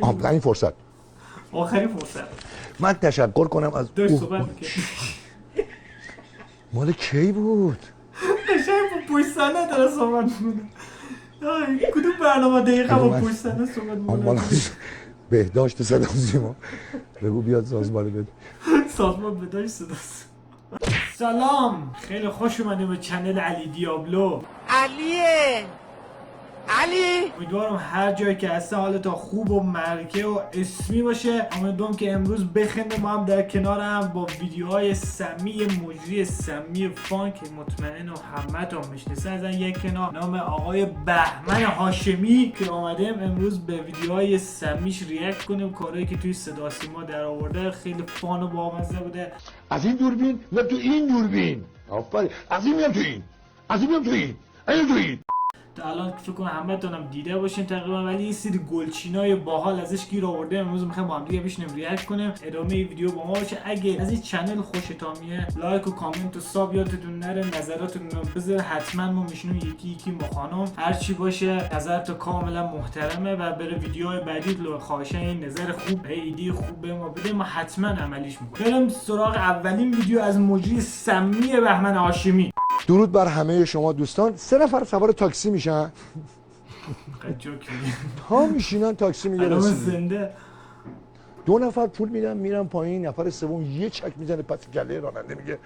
آخرین فرصت. آخرین فرصت. من تشکر کنم از داشت صحبت می‌کرد. مال کی بود؟ قشنگ با پشت صحنه داره صحبت می‌کنه. کدوم برنامه دقیقا با پشت صحنه صحبت مال می‌کنه؟ بهداشت صدا سیما. بگو بیاد سازمان بده. سازمان بهداشت صدا. سلام، خیلی خوش اومدیم به چنل علی دیابلو. علی امیدوارم هر جایی که هسته حالت خوب و مرکه و اسمی باشه. امیدوارم که امروز بخنده ما هم در کنار هم با ویدیوهای سمی مجری سمی فانک مطمئن و همتون میشناسن از یک کنار نام آقای بهمن هاشمی که آمدیم امروز به ویدیوهای سمیش ریاکت کنیم. کارهایی که توی صدا سیما در آورده خیلی فان و بامزه بوده. از این دوربین و تو این دوربین. آفرین. از این میام تو این. از این میام تو این. این تو این. تا الان فکر کنم همتونم دیده باشین تقریبا، ولی این سری گلچینای باحال ازش گیر آورده. امروز میخوایم با هم دیگه بشینیم ریاکت کنیم. ادامه این ویدیو با ما باشه. اگه از این چنل خوشتون میاد لایک و کامنت و ساب یادتون نره، نظراتتون رو بذار. حتما ما میشینیم یکی یکی با خانم هر چی باشه نظرت کاملا محترمه و بره ویدیوهای بعدی لو خواهشاً این نظر خوب ایده خوب به ما بده، ما حتما عملیش میکنیم. بریم سراغ اولین ویدیو از مجری سمی بهمن هاشمی. درود بر همه شما دوستان. 3 نفر سوار تاکسی میشن. ها میشینن تاکسی میگه زنده. 2 نفر پول میدن میرن پایین، نفر سوم یه چک میزنه پس گله راننده میگه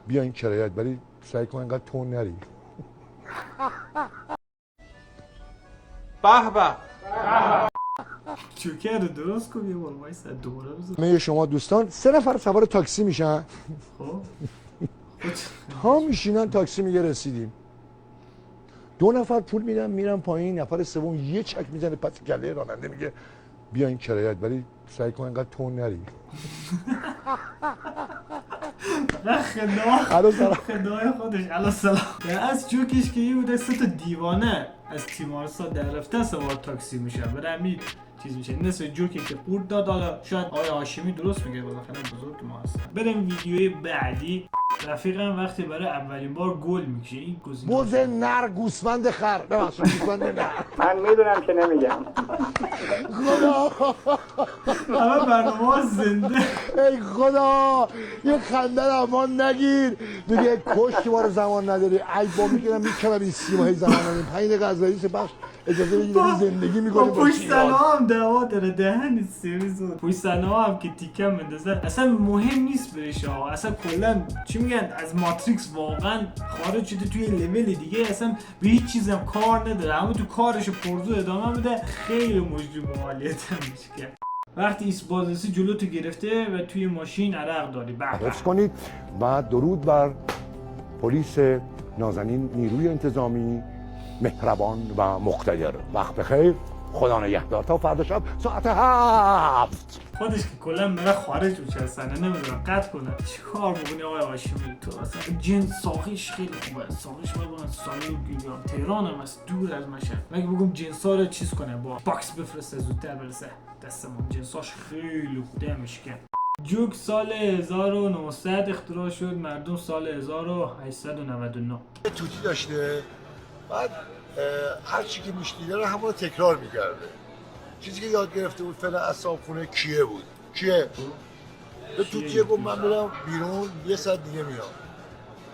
بیا این کرایت، ولی سعی کن انقدر تون نری. به به جوکر رو درست کن یه بار وایس دوباره بزن. همه شما دوستان 3 نفر سوار تاکسی میشن. خب ها میشینن تاکسی میگه رسیدیم. 2 نفر پول میدن میرن پایین، نفر سوم یه چک میزنه پس گله راننده میگه بیا این کرایت، ولی سعی کن انقدر تون نری. خدای خودش الان سلام. از جوکش که یه بوده 3 تا دیوانه از تیمارسا در رفته سوار تاکسی میشن. برای همین چیز میشه نصف جوکی که قورت داد. حالا شاید آقای هاشمی درست میگه، بالاخره بزرگ ما هستن. بریم ویدیوی بعدی. رفیقم وقتی برای اولین بار گل میکشه این گزینه بوز نر گوسفند خر. ببخشید گوسفند نر. من میدونم که نمیگم. خدا همه برنامه زنده. ای خدا یه خنده امان نگیر. میگه کشت ما رو زمان نداری. ای با میگم میکنم این سیمایی زمان نداریم. 5 دقیقه از رئیس بخش اجازه بگیریم زندگی میکنیم. با پشت صحنه هم دعوا داره دهن سرویس. پشت صحنه هم که تیکم مندازه اصلا مهم نیست برش ها. اصلا کلا چی میگن از ماتریکس واقعا خارج شده توی لول دیگه. اصلا به هیچ چیزم کار نداره، همون تو کارش پرزو ادامه میده. خیلی مجری مالیت هم میشه. وقتی ایسبازرسی جلو تو گرفته و توی ماشین عرق داری حفظ کنید. و درود بر پلیس نازنین نیروی انتظامی مهربان و مقتدر. وقت بخیر، خدا نگهدار تا فردا شب ساعت 7. خودش که کلا میره خارج میشه سنه نمیدونم قطع کنه. چیکار میکنی آقای هاشمی تو؟ اصلا جنس ساقیش خیلی خوبه. ساقیش میگن ساقی تهران هم است، دور از مشهد. مگه بگم جنسا رو چیز کنه با باکس بفرسته زودتر برسه دستمون. جنساش خیلی خوبه میشکن. جوک سال 1900 اختراع شد، مردم سال 1899. توتی داشته، بعد هر چی که میشنیده رو همون رو تکرار میکرده. چیزی که یاد گرفته بود فعلا از صابخونه کیه بود. کیه؟ به توتیه گفت من میرم بیرون 1 ساعت دیگه میام.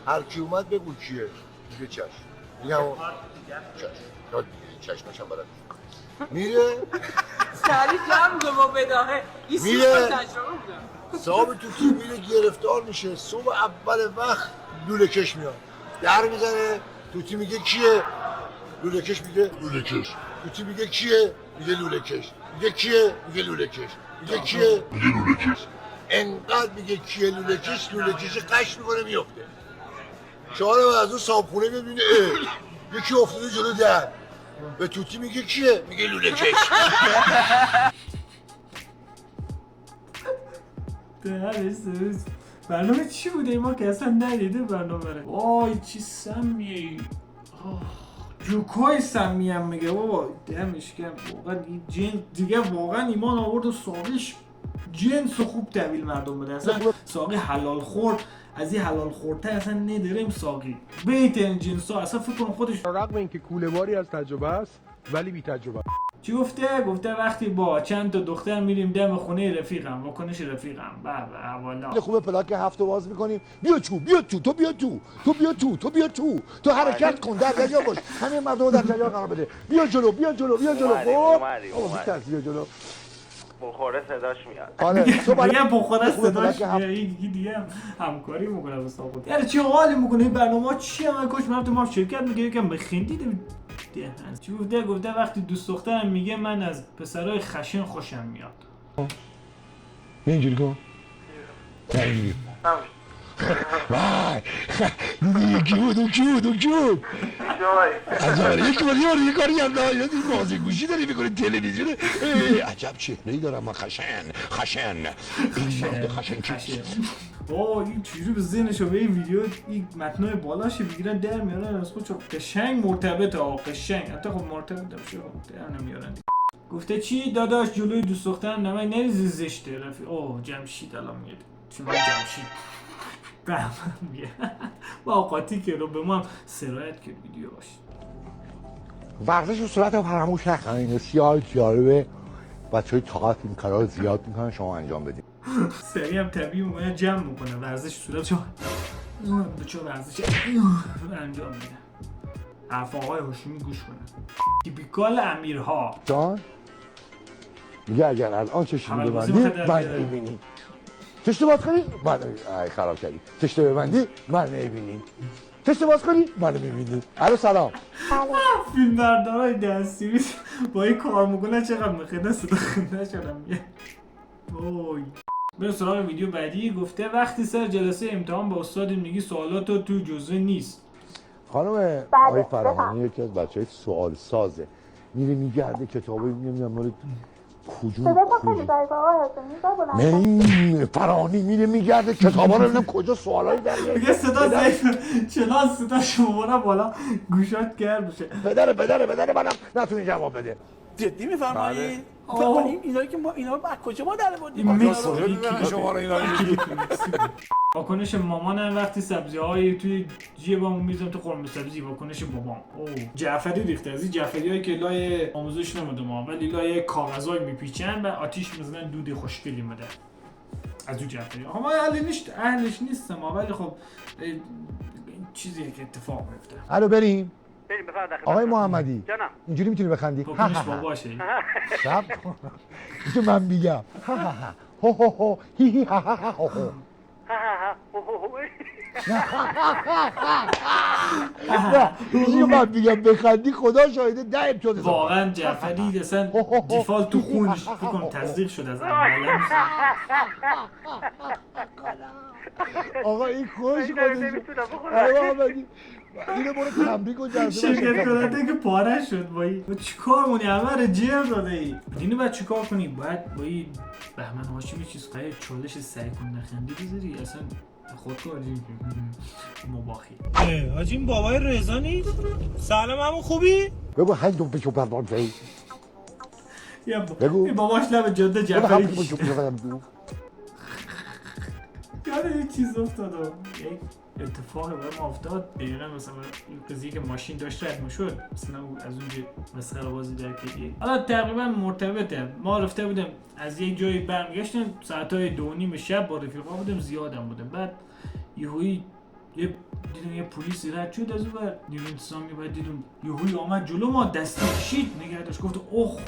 هر کی اومد بگو کیه؟ میگه چشم. میگه همون چشم. یاد میگیری چشمش هم بلد میره سری جمع دو با بداهه میره صاحب توتی میره گرفتار میشه. صبح اول وقت لوله کش میاد در میزنه. توتی میگه کیه؟ لوله کش میگه لوله کش. توتی میگه کیه؟ میگه لوله کش. میگه کیه؟ میگه لوله کش. میگه کیه؟ میگه لوله کش. انقدر میگه کیه لوله کش، لوله کش قش میکنه میفته. 4 از اون صابخونه میبینه یکی افتاده جلو در. به توتی میگه کیه؟ میگه لوله کش. برنامه چی بوده ما که اصلا ندیده برنامه رو. وای چی سمیه. جوکای سمی هم میگه بابا دمش گرم. واقعا این جنس دیگه واقعا ایمان آورد و ساقیش جنس خوب تحویل مردم بده. اصلا ساقی حلال خور از این حلال خورده اصلا نداریم. ساقی بهترین جنس ها اصلا فکر کنم خودش رغم اینکه کوله باری از تجربه است ولی بی تجربه. چی گفته؟ گفته وقتی با چند تا دختر میریم دم خونه رفیقم، واکنش رفیقم. والا خوبه پلاک 7 باز میکنیم. بیا تو تو بیا تو حرکت کن، در جریان باش، همه مردم در جریان قرار بده. بیا جلو بیا جلو. بیا جلو. بخوره صداش میاد. آره تو میگم بخوره خوبه صداش پلاک هفت. یکی دیگه هم همکاری میکنه با ساقط. یعنی چه حالی میکنه این برنامه چی هم کاش من تو ما شرکت میگه که بخندید. چی گفته وقتی دوست دخترم میگه من از پسرای خشن خوشم میاد. اینجوری کن. اینجوری. وای یکی بود یه کاری هم داره بازی گوشی داری میکنی تلویزیون. عجب چهره‌ای دارم من. خشن این چیزی به ذهنشو به این ویدیو این متنای بالاش بگیرن در میارن از خودشو قشنگ مرتبط قشنگ حتی خب مرتبط بشه در نمیارن. گفته چی داداش جلوی دوست دخترم نمای نریزی زشته رفی. اوه جمشید الان میاد چون جمشید بهم میگه با اوقاتی که رو به ما هم سرایت کرد ویدیو باشه. ورزش و صورت رو فراموش نکنین. بسیار جالبه. بچه‌های طاقت این کارا رو زیاد میکنن، شما انجام بدین. سریع هم طبیعی میکنه جمع میکنه ورزش صورتشو بچه ورزش انجام میده. حرف آقای هاشمی گوش کنه. تیپیکال امیرها جان میگه اگر الان چشم ببندی من نمیبینی. چشم باز کنی من خراب کردی. چشم ببندی من نمیبینی. چشم باز کنی من میبینی. الو سلام. فیلم بردارای دستی با این کار میکنه چقدر میخنده صدا خنده شدم میگه. اوی بریم سراغ ویدیو بعدی. گفته وقتی سر جلسه امتحان با استاد میگی سوالاتو تو جزوه نیست. خانم آقای فراهانی یکی از بچهای سوال سازه، میره میگرده کتابی نمیدونم مال کجا فراهانی میره میگرده کتابا رو ببینم کجا سوالایی در میاد. میگه صدا ضعیف چنان صدا شما بالا گوشات گرم بشه. پدر منم نتونه جواب بده. جدی میفرمایی؟ اینایی که ما اینا از کجا ما در این آوردیم؟ واکنش مامانم وقتی سبزی‌های توی جیبمون میذارم تو قرمه سبزی. واکنش بابام جعفری ریخته از این جعفریایی که لای آموزش نموده ما ولی لای کاغذای میپیچن و آتیش میزنن دود خوشگلی میده از اون جعفری. ما اهلش نیستم ولی خب چیزی که اتفاق میفته. الو بریم بفرمایید آقای محمدی. جانم. اینجوری میتونی بخندی. واکنش باباشه. صبر کن که من میگم هو هو هو هی هی ها ها ها هو هو. نه اینجوری من میگم بخندی خدا شاهده 10 امتیاز حساب. واقعا جعفری اصلا دیفالت تو خونش فکر کنم تزریق شده از اول. آقا این خوش خودش. آقا محمدی اینو برو تمرین کن جذب شرکت کننده که پاره شد با این چیکار مونی همه رو جر داده ای. اینو باید چیکار کنی؟ باید با این بهمن هاشمی چیز قای چالش سعی کن نخندی بذاری اصلا خودکاری مباخی. حاجی این بابای رضا نیست؟ سلام عمو خوبی؟ بگو هی دو بشو پربان فی. این باباش لب جاده جعفری کشیده. یاد یه چیز افتاد یک اتفاقی برای ما افتاد دقیقا مثلا قضیه که ماشین داشت رد میشد مثلا از اونجا مسخره بازی در کردی. حالا تقریبا مرتبطه. ما رفته بودیم از یک جایی برمیگشتیم ساعتای 2:30 شب با رفیقا بودیم زیادم بودیم. بعد یهویی دیدم یه پلیس رد شد از اون ور نیروی انتظامی. بعد دیدم یهویی آمد جلو ما دستی کشید نگه داشت گفت اوه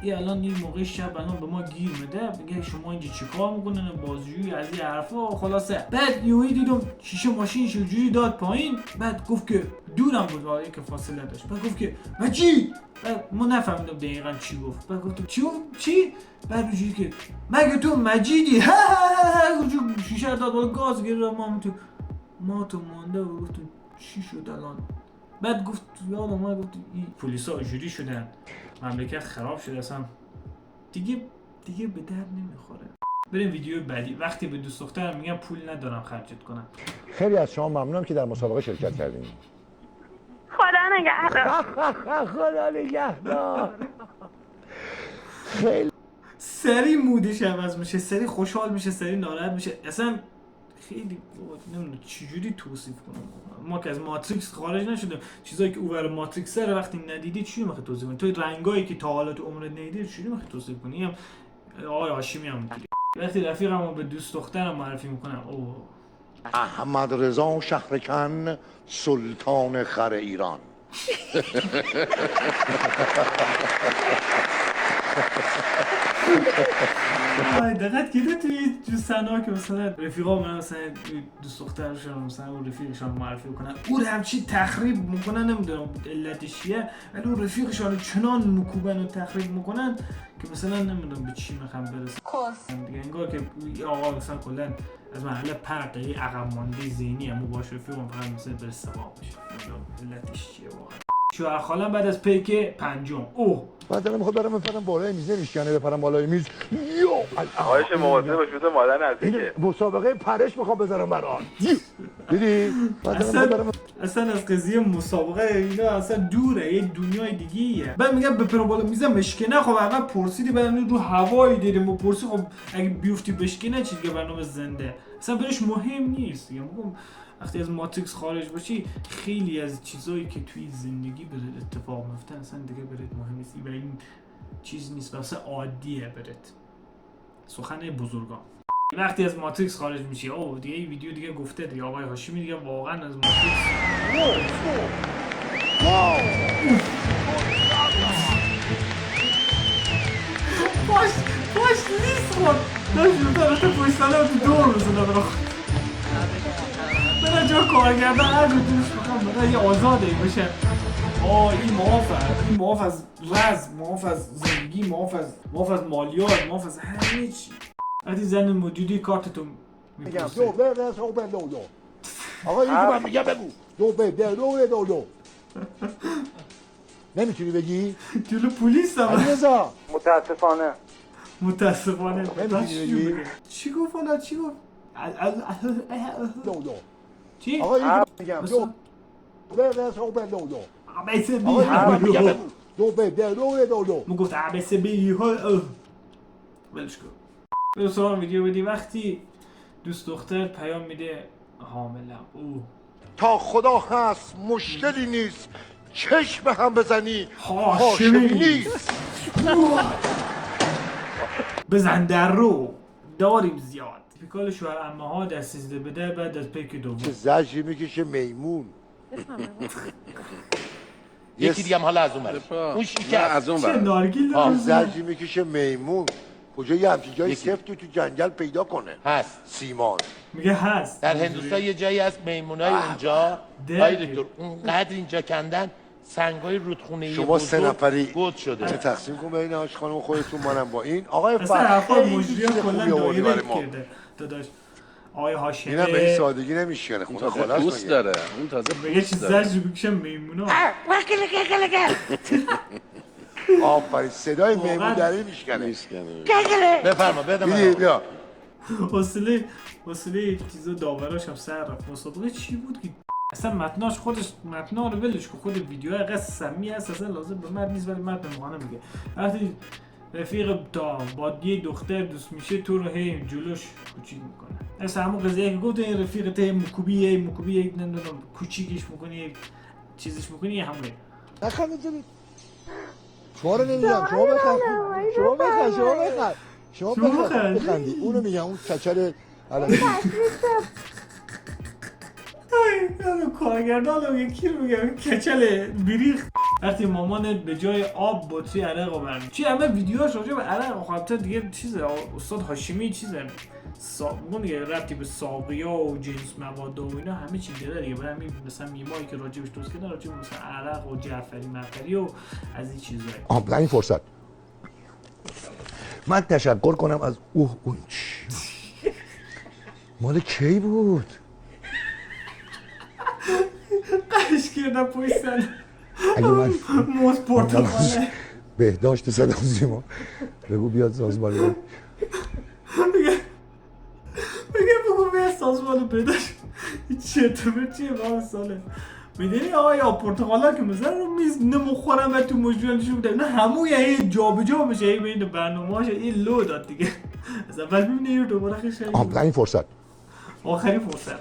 این الان این موقع شب الان به ما گیر میده میگه شما اینجا چیکار میکنن بازجویی از این حرفا خلاصه. بعد یهویی دیدم شیشه ماشینش جوری داد پایین. بعد گفت که دورم بود واقعا که فاصله داشت. بعد گفت که مجید. بعد ما نفهمیدم دقیقاً چی گفت. بعد گفت چی؟ بعد اونجوری که مگه تو مجیدی؟ شیشه داد بالا گاز گرفت ما تو مونده و گفت چی شد الان. بعد گفت یادم اومد گفت این پلیسا اینجوری شدن مملکت خراب شده اصلا دیگه به درد نمیخوره. بریم ویدیو بعدی. وقتی به دوست دخترم میگم پول ندارم خرجت کنم. خیلی از شما ممنونم که در مسابقه شرکت کردین. خدا نگهدار. خدا نگهدار. خیلی سری مودش عوض میشه، سری خوشحال میشه، سری ناراحت میشه. اصلا خیلی نمیدونم چجوری توصیف کنم. ما که از ماتریکس خارج نشدیم، چیزایی که اوور ماتریکس رو وقتی ندیدی چی میخوای توصیف کنی؟ توی رنگایی که تا حالا تو عمرت ندیدی چجوری میخوای توصیف کنی؟ آقای هاشمی هم میگیری. وقتی رفیقمو به دوست دخترم معرفی میکنم اوه احمد رضا شهرکن سلطان خر ایران. دقت کردی توی جوستنا که مثلا رفیقا من مثلا دوست دخترشون مثلا اون رفیقشون معرفی کنن اون همچی تخریب میکنن، نمیدونم علتش چیه، ولی اون رفیقشون چنان مکوبن و تخریب میکنن که مثلا نمیدونم به چی میخوام برسن دیگه. انگار که آقا مثلا کلا از محله پرت یه عقب مانده ذهنی هم باش رفیقم فقط مثلا برسه ثواب بشه، نمیدونم علتش چیه واقعا. شوهر خالم بعد از پیک پنجم اوه بعد دلم میخواد برم بپرم بالای میز، نمیشکنه بپرم بالای میز. آقایش مواظب باش مثل مادر نزدیکه. مسابقه پرش میخوام بذارم برات. دیدی؟ اصلا از قضیه مسابقه اینا اصلا دوره، یه دنیای دیگه ایه. بعد میگم بپرم بالا میز مشکنه، خب اول پرسیدی بعد رو هوایی دیدیم و پرسی خب اگه بیفتی بشکنه چی دیگه برنامه زنده اصلا برش مهم نیست دیگه. میگم وقتی از ماتریکس خارج باشی خیلی از چیزایی که توی زندگی برات اتفاق میفته اصلا دیگه برات مهم نیست، این چیز نیست، واسه عادیه برات. سخن بزرگان. وقتی از ماتریکس خارج میشی اوه دیگه این ویدیو دیگه گفته دیگه آقای هاشمی دیگه واقعا از ماتریکس باش نیست خود داشت رو پشتانه رو تو دور بزنه برای جا کارگردن هر جو دوش بخوام برای یه آزاده ای باشه. این معاف از رزم، معاف از زندگی، معاف از مالیات، معاف از همه چی. وقتی زن موجودی کارتتون میگم دو به دو آقا این که من میگم بگو دو نمیتونی بگی؟ جلو پلیس هم علیرضا متاسفانه نمیتونی بگی؟ چی گفت حالا چی گفت؟ دو چی؟ آقا این که میگم دو عبسه بی آقا این که ها بگو دو من گفت عبسه بی ها ولش کن. به سوال ویدیو بدی وقتی دوست دختر پیام میده حاملم اوه تا خدا هست مشکلی نیست، چشم هم بزنی هاشمی نیست. بزن در رو داریم زیاد. پیکال شوهر عمه ها در 13 بده بعد از پیک دوم چه زجری میکشه میمون. یکی دیگه هم حالا از اون بره اون شیکه از اون چه بره نارگیل داره زجری میکشه میمون. کجا یه همچین جایی سفت تو جنگل پیدا کنه؟ هست سیمان میگه هست در هندوستان یه جایی هست میمونای اونجا آی دکتر اونقدر اینجا کندن سنگای رودخونه شما سه نفری گود شده چه تقسیم کن بین آش خانم و خودتون، منم با این آقای اصلا حرفا خیلی مجری چیز ها خوبی کلا آوردی برای دایرکت ما. کرده داداش. آقای هاشمی اینم به این سادگی نمیشکنه خدا خلاص دوست میگه. داره اون تازه بگه چیز زجر بکشم میمونا آفرین صدای میمون داره میشکنه. بفرما بده دیدی من بیا حوصله چیزا داوراش هم سر رفت. مسابقه چی بود که اصلا متناش خودش متنا رو ولش که خود ویدیو قصد سمی هست اصلا لازم به مرد نیست ولی مرد به مقانه میگه وقتی رفیق تا با یه دختر دوست میشه تو رو هی جلوش کوچیک میکنه. اصلا همون قضیه که گفت این رفیقت مکوبی نمیدونم کوچیکش میکنی چیزش میکنی همونه نخند جلوی شما رو نمیدونم شما بخند اونو میگم اون کچل علمی کارگردان رو یکی رو میگم کچل بیریخ. وقتی مامانت به جای آب بطری عرق رو برمی چی همه ویدیوهاش راجع به عرق خاطر دیگه چیزه استاد هاشمی چیزه میگم دیگه ربطی به ساقیا و جنس مواد و اینا همه چی داره دیگه. برای همین مثلا میمایی که راجبش درست کردن راجب مثلا عرق و جعفری مفری و از این چیزایی. این فرصت من تشکر کنم از اون مال کی بود؟ قش کردم پوی سن اگه من موز پرتقاله بهداشت صدا زیما بگو بیاد سازمان بگه بگو بیاد سازمان بهداشت چطور چیه با ساله میدونی آقای پرتقالا که مثلا رو میز نمخورم و تو مجبورنشون بوده نه همون یه جا به جا میشه این بین برنامه هاشه این لو داد دیگه از اول ببینه یه دوباره خیلی این فرصت آخری فرصت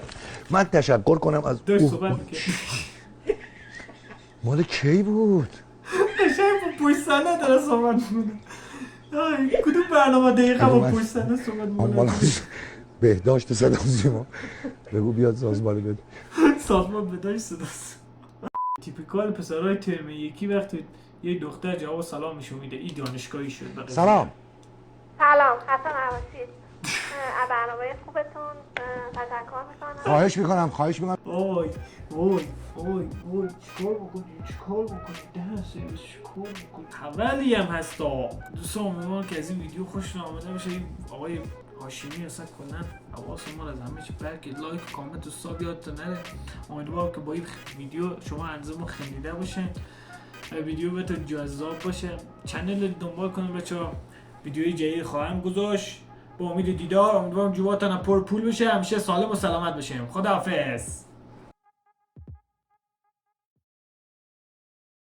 من تشکر کنم از داشت صحبت میکرد مال کی بود؟ قشنگ با پشت صحنه داره صحبت میکنه کدوم برنامه دقیقا با پشت صحنه صحبت میکنه بهداشت صدا سیما بگو بیاد سازمان بده سازمان بهداشت صدا تیپیکال پسرای ترم یکی وقتی یه دختر جواب سلام میشه میده این دانشگاهی شد سلام سلام خسته نباشید از برنامه خوبتون تشکر میکنم خواهش میکنم وای چیکار بکنی ده سرویس چیکار بکنی اولی هم هستا دوستان امیدوارم که از این ویدیو خوشتون آمده باشه. این آقای هاشمی اصلا کنن حواس ما از همه چی برگید لایک و کامنت و ساب یادتون نره. امیدوارم که با این ویدیو شما انظمو خندیده باشین ویدیو بهتون جذاب باشه. چنل دنبال کنیم بچه‌ها ویدیوی جدید خواهم گذاشت با امید دیدار. امیدوارم جواتون پر پول بشه همیشه سالم و سلامت باشیم. خداحافظ.